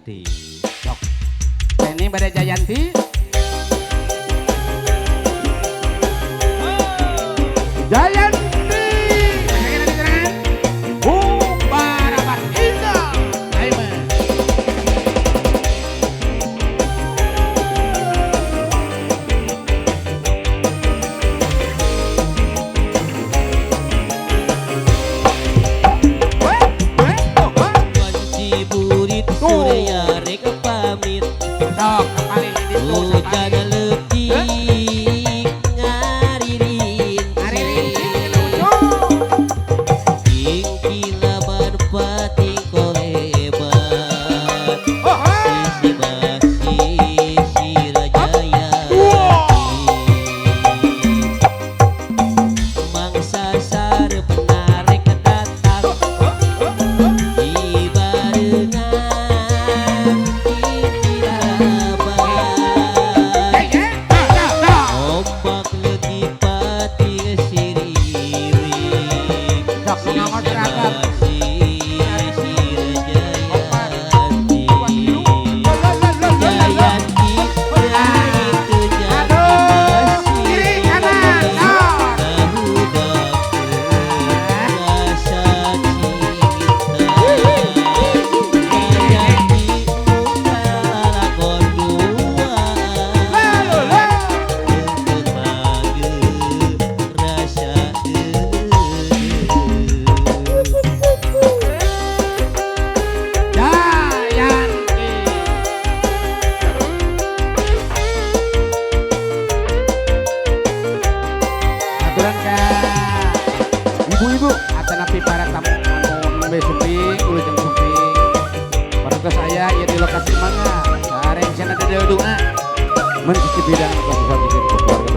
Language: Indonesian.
Jayanti. Sok. Ini pada Jayanti. Jayanti. Barabat indah. Ayo. Panci burit Surya rek pamit. Sok, kembali di Hujan leutik ngaririn. Ing kilaban pating koleban. Sisi basi Sirajaya. Mangsa sare penarek datang. Di barengan Kilaban. Ombak leutik pating siriring. Sok, mengawas seragam. Ibu-ibu atau napi para tamu anu suping ulu jeung suping para saya ya di lokasi mana sareng cenah doa mun bidang keluarga